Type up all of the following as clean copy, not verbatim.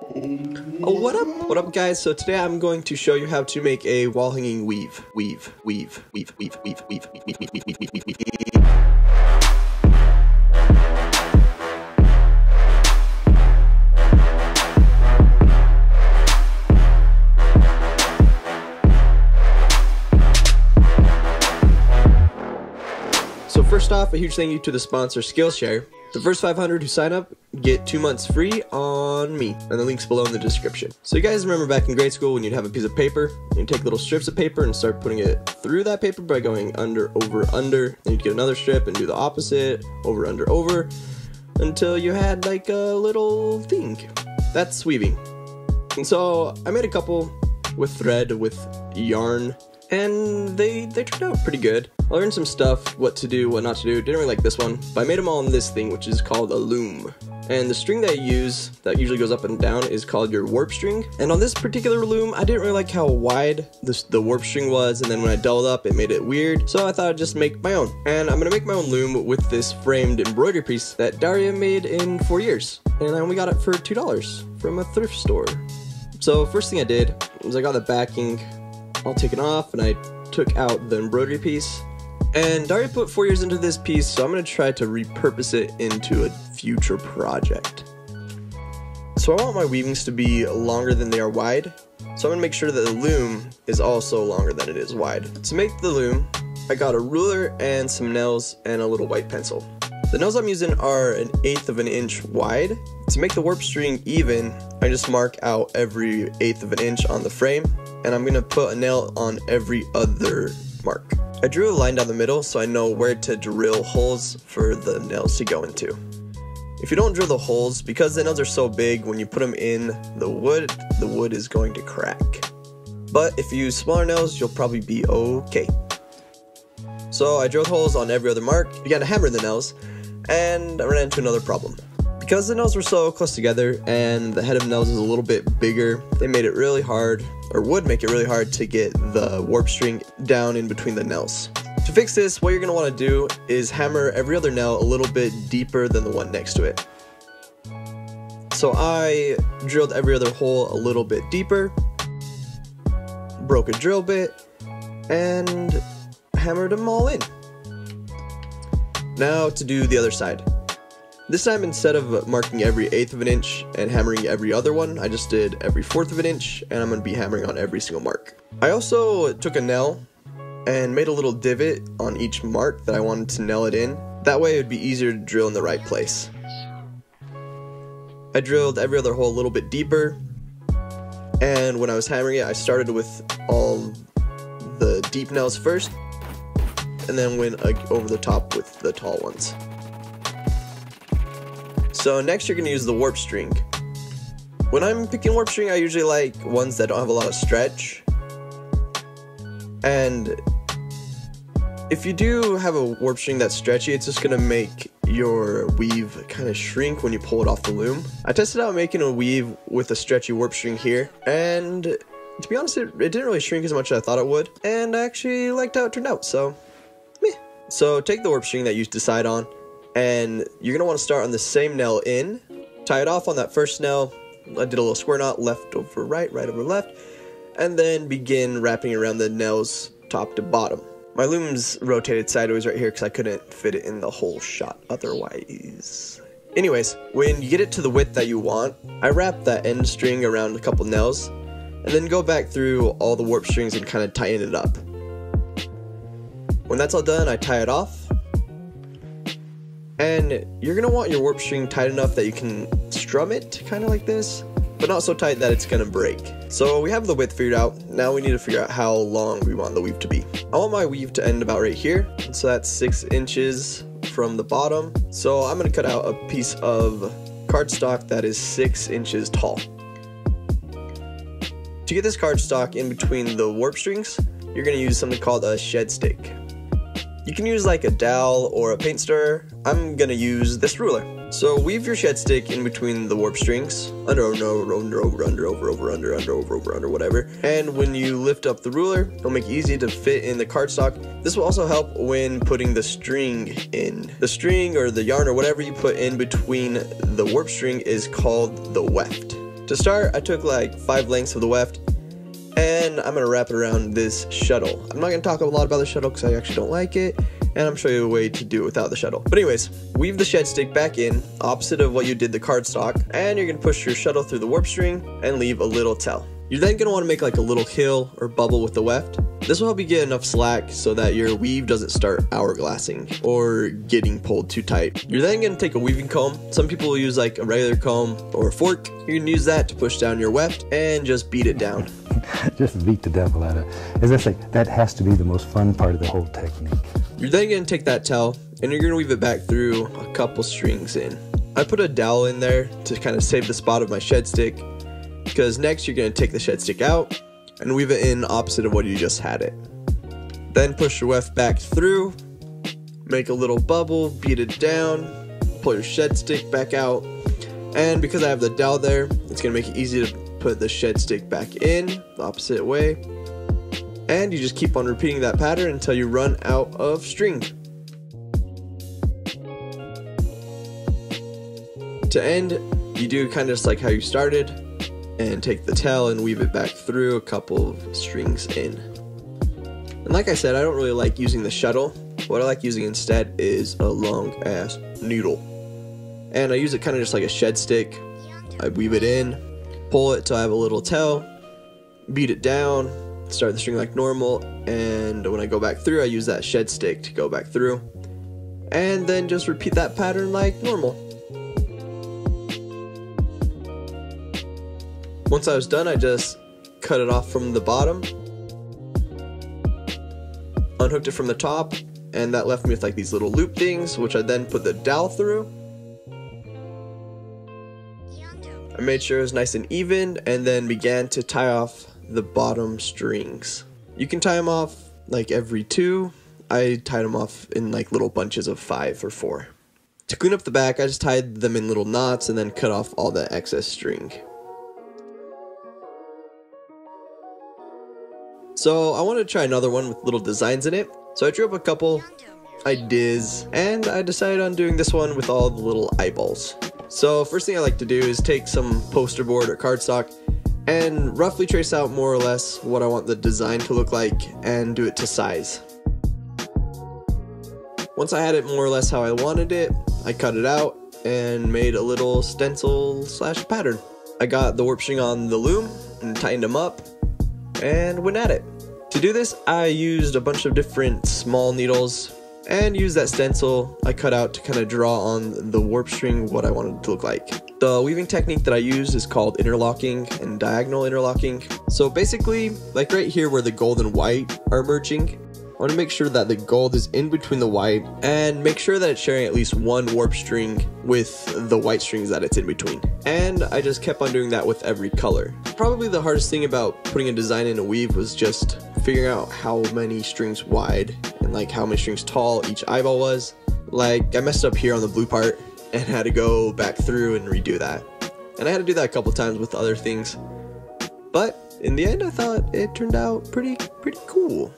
Oh, what up guys? So today I'm going to show you how to make a wall hanging weave. So first off, a huge thank you to the sponsor Skillshare. The first 500 who sign up get 2 months free on me, and the link's below in the description. So you guys remember back in grade school when you'd have a piece of paper, you'd take little strips of paper and start putting it through that paper by going under, over, under, then you'd get another strip and do the opposite, over, under, over, until you had like a little thing. That's weaving. And so I made a couple with thread, with yarn, and they turned out pretty good. I learned some stuff, what to do, what not to do. Didn't really like this one, but I made them all in this thing, which is called a loom. And the string that I use, that usually goes up and down, is called your warp string. And on this particular loom, I didn't really like how wide the warp string was, and then when I doubled up, it made it weird. So I thought I'd just make my own. And I'm gonna make my own loom with this framed embroidery piece that Daria made in 4 years. And I only got it for $2 from a thrift store. So first thing I did was I got the backing all taken off, and I took out the embroidery piece. And Daria put 4 years into this piece, so I'm going to try to repurpose it into a future project. So I want my weavings to be longer than they are wide, so I'm going to make sure that the loom is also longer than it is wide. To make the loom, I got a ruler and some nails and a little white pencil. The nails I'm using are 1/8 of an inch wide. To make the warp string even, I just mark out every 1/8 of an inch on the frame, and I'm going to put a nail on every other mark. I drew a line down the middle so I know where to drill holes for the nails to go into. If you don't drill the holes, because the nails are so big, when you put them in the wood is going to crack. But if you use smaller nails, you'll probably be okay. So I drilled holes on every other mark, began to hammer the nails, and I ran into another problem. Because the nails were so close together and the head of nails is a little bit bigger, they made it really hard, or would make it really hard, to get the warp string down in between the nails. To fix this, what you're going to want to do is hammer every other nail a little bit deeper than the one next to it. So I drilled every other hole a little bit deeper, broke a drill bit, and hammered them all in. Now to do the other side. This time, instead of marking every 1/8 of an inch and hammering every other one, I just did every 1/4 of an inch, and I'm going to be hammering on every single mark. I also took a nail and made a little divot on each mark that I wanted to nail it in. That way it would be easier to drill in the right place. I drilled every other hole a little bit deeper, and when I was hammering it, I started with all the deep nails first, and then went over the top with the tall ones. So next you're going to use the warp string. When I'm picking warp string, I usually like ones that don't have a lot of stretch. And if you do have a warp string that's stretchy, it's just going to make your weave kind of shrink when you pull it off the loom. I tested out making a weave with a stretchy warp string here, and to be honest, it didn't really shrink as much as I thought it would, and I actually liked how it turned out, so meh. So take the warp string that you decide on, and you're going to want to start on the same nail in, tie it off on that first nail. I did a little square knot, left over right, right over left, and then begin wrapping around the nails top to bottom. My loom's rotated sideways right here because I couldn't fit it in the whole shot otherwise. Anyways, when you get it to the width that you want, I wrap that end string around a couple nails, and then go back through all the warp strings and kind of tighten it up. When that's all done, I tie it off. And you're going to want your warp string tight enough that you can strum it, kind of like this, but not so tight that it's going to break. So we have the width figured out. Now we need to figure out how long we want the weave to be. I want my weave to end about right here, so that's 6 inches from the bottom. So I'm going to cut out a piece of cardstock that is 6 inches tall. To get this cardstock in between the warp strings, you're going to use something called a shed stick. You can use like a dowel or a paint stirrer. I'm gonna use this ruler. So weave your shed stick in between the warp strings, under, whatever. And when you lift up the ruler, it'll make it easy to fit in the cardstock. This will also help when putting the string in. The string or the yarn or whatever you put in between the warp string is called the weft. To start, I took like 5 lengths of the weft, and I'm going to wrap it around this shuttle. I'm not going to talk a lot about the shuttle because I actually don't like it, and I'm show you a way to do it without the shuttle. But anyways, weave the shed stick back in, opposite of what you did the cardstock, and you're going to push your shuttle through the warp string and leave a little tail. You're then going to want to make like a little hill or bubble with the weft. This will help you get enough slack so that your weave doesn't start hourglassing or getting pulled too tight. You're then going to take a weaving comb. Some people will use like a regular comb or a fork. You can use that to push down your weft and just beat it down. Just beat the devil out of it. As I say, that has to be the most fun part of the whole technique. You're then going to take that towel and you're going to weave it back through a couple strings in. I put a dowel in there to kind of save the spot of my shed stick, because next you're going to take the shed stick out and weave it in opposite of what you just had it. Then push your weft back through, make a little bubble, beat it down, pull your shed stick back out, and because I have the dowel there, it's going to make it easy to put the shed stick back in the opposite way, and you just keep on repeating that pattern until you run out of string. To end, you do kind of just like how you started, and take the tail and weave it back through a couple of strings in. And like I said, I don't really like using the shuttle. What I like using instead is a long ass needle, and I use it kind of just like a shed stick. I weave it in, pull it till I have a little tail, beat it down, start the string like normal, and when I go back through, I use that shed stick to go back through, and then just repeat that pattern like normal. Once I was done, I just cut it off from the bottom, unhooked it from the top, and that left me with like these little loop things, which I then put the dowel through. I made sure it was nice and even, and then began to tie off the bottom strings. You can tie them off like every 2. I tied them off in like little bunches of 5 or 4. To clean up the back, I just tied them in little knots and then cut off all the excess string. So I wanted to try another one with little designs in it, so I drew up a couple ideas, and I decided on doing this one with all the little eyeballs. So first thing I like to do is take some poster board or cardstock and roughly trace out more or less what I want the design to look like and do it to size. Once I had it more or less how I wanted it, I cut it out and made a little stencil slash pattern. I got the warp string on the loom and tightened them up and went at it. To do this, I used a bunch of different small needles and used that stencil I cut out to kind of draw on the warp string what I wanted it to look like. The weaving technique that I used is called interlocking and diagonal interlocking. So basically, like right here where the gold and white are merging, I want to make sure that the gold is in between the white and make sure that it's sharing at least one warp string with the white strings that it's in between. And I just kept on doing that with every color. Probably the hardest thing about putting a design in a weave was just figuring out how many strings wide and like how many strings tall each eyeball was. Like I messed up here on the blue part and had to go back through and redo that. And I had to do that a couple times with other things. But in the end I thought it turned out pretty cool.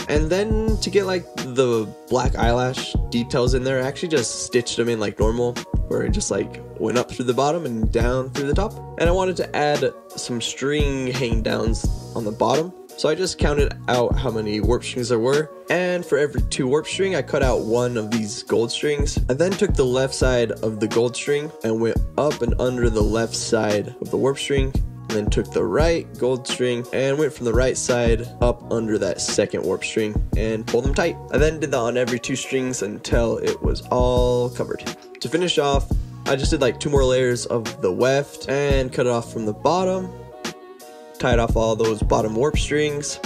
And then to get like the black eyelash details in there, I actually just stitched them in like normal, where it just like went up through the bottom and down through the top. And I wanted to add some string hang downs on the bottom. So I just counted out how many warp strings there were. And for every 2 warp string, I cut out 1 of these gold strings. I then took the left side of the gold string and went up and under the left side of the warp string. And then took the right gold string and went from the right side up under that second warp string and pulled them tight. I then did that on every 2 strings until it was all covered. To finish off, I just did like 2 more layers of the weft and cut it off from the bottom, tied off all those bottom warp strings,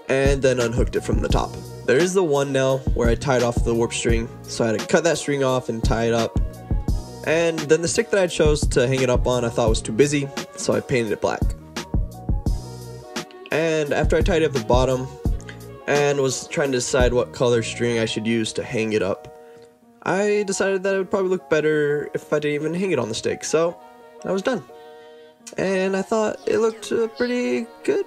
and then unhooked it from the top. There is the one now where I tied off the warp string, so I had to cut that string off and tie it up. And then the stick that I chose to hang it up on I thought was too busy, so I painted it black. And after I tied up the bottom and was trying to decide what color string I should use to hang it up, I decided that it would probably look better if I didn't even hang it on the stick, so I was done. And I thought it looked pretty good.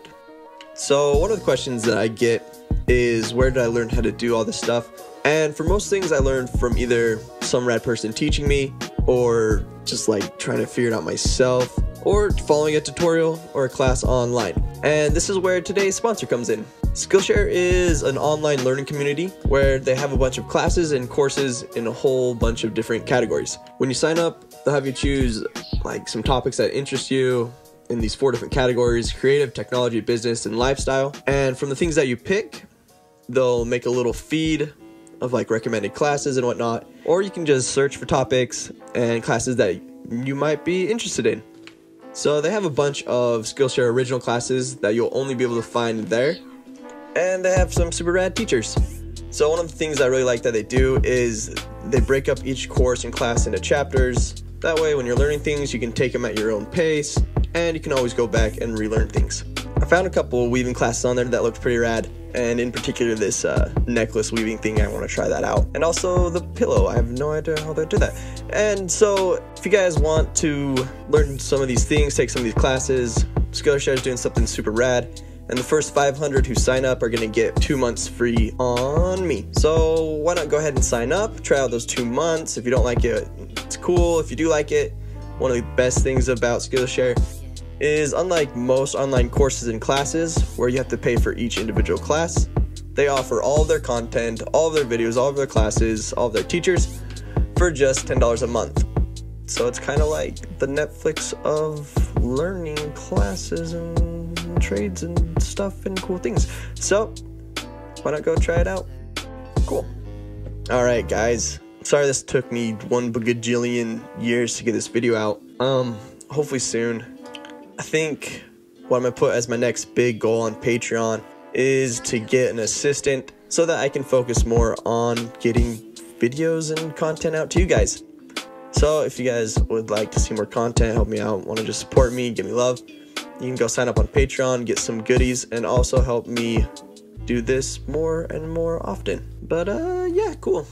So one of the questions that I get is, where did I learn how to do all this stuff? And for most things I learned from either some rad person teaching me or just like trying to figure it out myself. or following a tutorial or a class online. And this is where today's sponsor comes in. Skillshare is an online learning community where they have a bunch of classes and courses in a whole bunch of different categories. When you sign up, they'll have you choose like some topics that interest you in these 4 different categories: creative, technology, business, and lifestyle. And from the things that you pick, they'll make a little feed of like recommended classes and whatnot, or you can just search for topics and classes that you might be interested in. So they have a bunch of Skillshare original classes that you'll only be able to find there, and they have some super rad teachers. So one of the things I really like that they do is they break up each course and class into chapters. That way when you're learning things, you can take them at your own pace, and you can always go back and relearn things. I found a couple of weaving classes on there that looked pretty rad, and in particular this necklace weaving thing. I want to try that out. And also the pillow, I have no idea how they do that. And so if you guys want to learn some of these things, take some of these classes, Skillshare is doing something super rad, and the first 500 who sign up are going to get 2 months free on me. So why not go ahead and sign up, try out those 2 months. If you don't like it, it's cool. If you do like it, one of the best things about Skillshare is, unlike most online courses and classes where you have to pay for each individual class, they offer all of their content, all of their videos, all of their classes, all of their teachers for just $10 a month. So it's kind of like the Netflix of learning classes and trades and stuff and cool things. So why not go try it out? Cool. All right, guys. Sorry this took me 1 bajillion years to get this video out. Hopefully soon. I think what I'm going to put as my next big goal on Patreon is to get an assistant so that I can focus more on getting videos and content out to you guys. So if you guys would like to see more content, help me out, want to just support me, give me love, you can go sign up on Patreon, get some goodies, and also help me do this more and more often. But yeah, cool.